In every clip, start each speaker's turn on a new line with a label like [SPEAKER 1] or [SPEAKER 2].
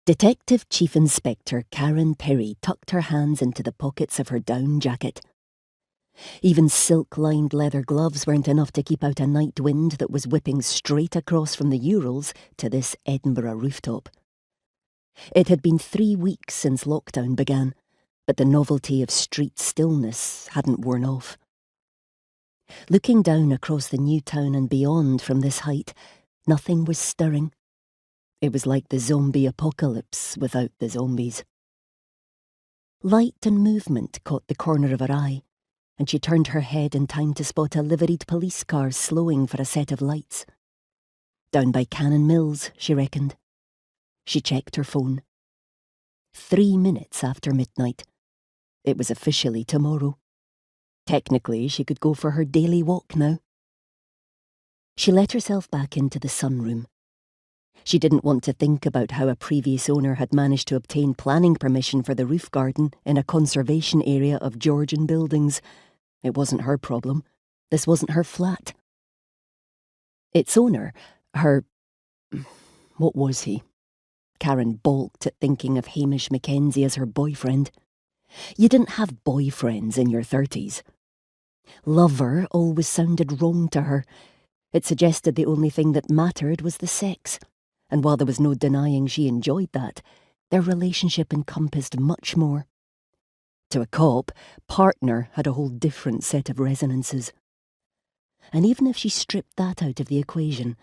[SPEAKER 1] Detective Chief Inspector Karen Pirie tucked her hands into the pockets of her down jacket. Even silk-lined leather gloves weren't enough to keep out a night wind that was whipping straight across from the Urals to this Edinburgh rooftop. It had been 3 weeks since lockdown began, but the novelty of street stillness hadn't worn off. Looking down across the new town and beyond from this height, nothing was stirring. It was like the zombie apocalypse without the zombies. Light and movement caught the corner of her eye, and she turned her head in time to spot a liveried police car slowing for a set of lights. Down by Cannon Mills, she reckoned. She checked her phone. 3 minutes after midnight. It was officially tomorrow. Technically, she could go for her daily walk now. She let herself back into the sunroom. She didn't want to think about how a previous owner had managed to obtain planning permission for the roof garden in a conservation area of Georgian buildings. It wasn't her problem. This wasn't her flat. Its owner, what was he? Karen balked at thinking of Hamish Mackenzie as her boyfriend. You didn't have boyfriends in your 30s. Lover always sounded wrong to her. It suggested the only thing that mattered was the sex. And while there was no denying she enjoyed that, their relationship encompassed much more. To a cop, partner had a whole different set of resonances. And even if she stripped that out of the equation,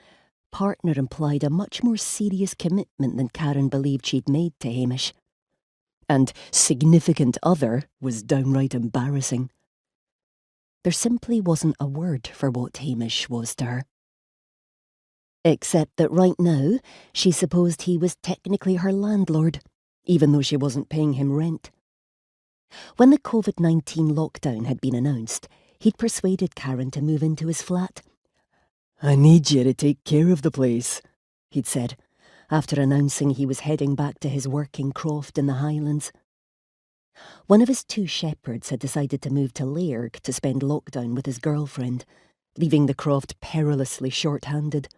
[SPEAKER 1] partner implied a much more serious commitment than Karen believed she'd made to Hamish. And significant other was downright embarrassing. There simply wasn't a word for what Hamish was to her. Except that right now, she supposed he was technically her landlord, even though she wasn't paying him rent. When the COVID-19 lockdown had been announced, he'd persuaded Karen to move into his flat. "I need you to take care of the place," he'd said, after announcing he was heading back to his working croft in the Highlands. One of his 2 shepherds had decided to move to Lairg to spend lockdown with his girlfriend, leaving the croft perilously short-handed.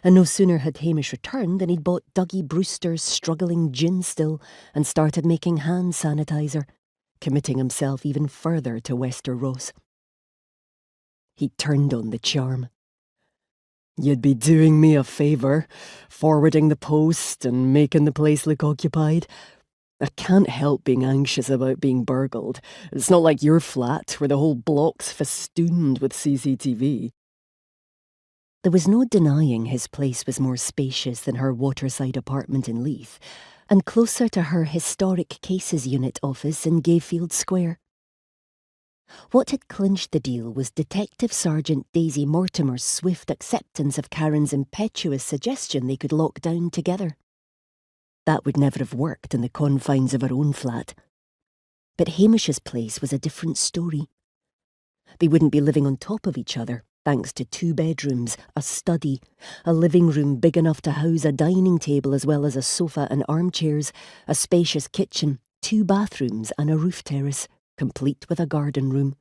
[SPEAKER 1] And no sooner had Hamish returned than he'd bought Dougie Brewster's struggling gin still and started making hand sanitizer, committing himself even further to Wester Ross. He turned on the charm. "You'd be doing me a favour, forwarding the post and making the place look occupied. I can't help being anxious about being burgled. It's not like your flat, where the whole block's festooned with CCTV. There was no denying his place was more spacious than her waterside apartment in Leith, and closer to her historic cases unit office in Gayfield Square. What had clinched the deal was Detective Sergeant Daisy Mortimer's swift acceptance of Karen's impetuous suggestion they could lock down together. That would never have worked in the confines of her own flat. But Hamish's place was a different story. They wouldn't be living on top of each other, thanks to 2 bedrooms, a study, a living room big enough to house a dining table as well as a sofa and armchairs, a spacious kitchen, 2 bathrooms and a roof terrace, complete with a garden room.